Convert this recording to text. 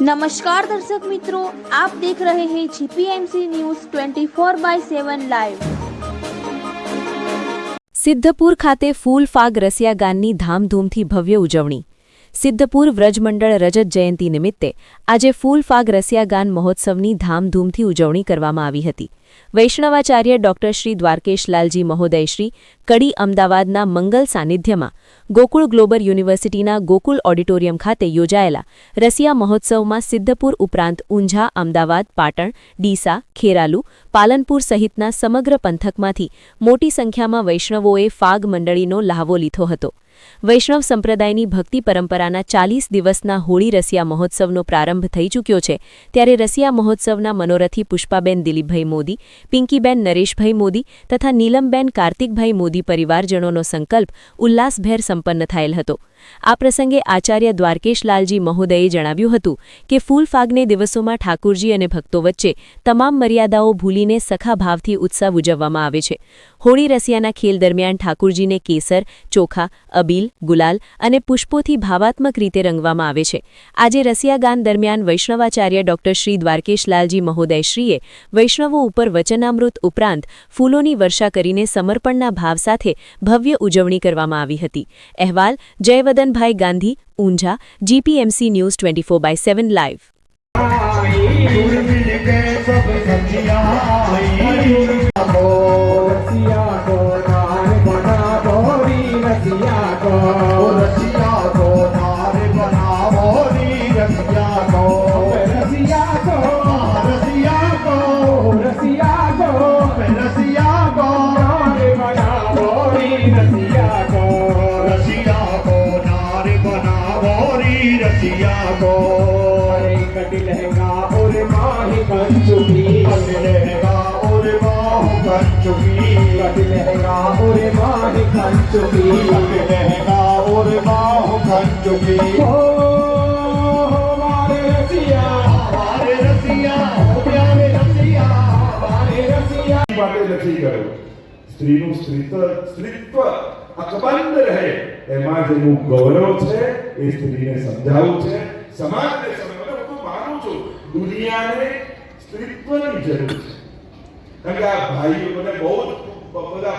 नमस्कार दर्शक मित्रों, आप देख रहे हैं जीपीएमसी न्यूज़ 24/7 લાઈવ। સિદ્ધપુર ખાતે ફૂલ ફાગ રસિયા ગાનની ધામધૂમથી ભવ્ય ઉજવણી। સિદ્ધપુર વ્રજમંડળ રજત જયંતિ નિમિત્તે આજે ફૂલ ફાગ રસિયા ગાન મહોત્સવની ધામધૂમથી ઉજવણી કરવામાં આવી હતી। વૈષ્ણવાચાર્ય ડોક્ટર શ્રી દ્વારકેશ લાલજી મહોદય શ્રી કડી અમદાવાદના મંગલ સાનિધ્યમાં ગોકુળ ગ્લોબલ યુનિવર્સિટીના ગોકુળ ઓડિટોરિયમ ખાતે યોજાયેલા રસિયા મહોત્સવમાં સિદ્ધપુર ઉપરાંત ઊંઝા, અમદાવાદ, પાટણ, ડીસા, ખેરાલુ, પાલનપુર સહિતના સમગ્ર પંથકમાંથી મોટી સંખ્યામાં વૈષ્ણવોએ ફાગ મંડળીનો લહાવો લીધો હતો। વૈષ્ણવ સંપ્રદાયની ભક્તિ પરંપરાના 40 દિવસના હોળી રસિયા મહોત્સવનો પ્રારંભ થઈ ચૂક્યો છે, ત્યારે રસિયા મહોત્સવના મનોરથી પુષ્પાબેન દિલીપભાઈ મોદી, પિંકીબેન નરેશભાઈ મોદી તથા નીલમબેન કાર્તિકભાઈ મોદી પરિવારજનોનો સંકલ્પ ઉલ્લાસભેર સંપન્ન થયેલ હતો। આ પ્રસંગે આચાર્ય દ્વારકેશ લાલજી મહોદયે જણાવ્યું હતું કે ફૂલ ફાગને દિવસોમાં ઠાકુરજી અને ભક્તો વચ્ચે તમામ મર્યાદાઓ ભૂલીને સખા ભાવથી ઉત્સવ ઉજવવામાં આવે છે। હોળી રસિયાના ખેલ દરમિયાન ઠાકુરજીને કેસર, ચોખા, અબીલ, ગુલાલ અને પુષ્પોથી ભાવાત્મક રીતે રંગવામાં આવે છે। આજે રસિયા ગાન દરમિયાન વૈષ્ણવાચાર્ય ડોક્ટર શ્રી દ્વારકેશ લાલજી મહોદયશ્રીએ વૈષ્ણવો ઉપર વચનામૃત ઉપરાંત ફૂલોની વર્ષા કરીને સમર્પણના ભાવ સાથે ભવ્ય ઉજવણી કરવામાં આવી હતી। અહેવાલ Jayvadanbhai Gandhi, Unjha, GPMC news 24/7 live. रसिया को कट लहंगा और माही कंचुकी, कट लहंगा और माह कंचुकी, कट लहंगा और माही कंचुकी, कट लहंगा और माह कंचुकी। हो हमारे रसिया, हमारे रसिया, प्यारे रसिया, हमारे रसिया। बातें लखी करो, स्त्रीનું સ્ત્રીત્વ અકબંધ રહે એમાં જેનું ગૌરવ છે એ સ્ત્રીને સમજાવવું છે, સમાજને સમજાવવું। હું માનું છું દુનિયાને સ્ત્રીત્વની જરૂર છે, કારણ કે આ ભાઈઓ મને બહુ બધા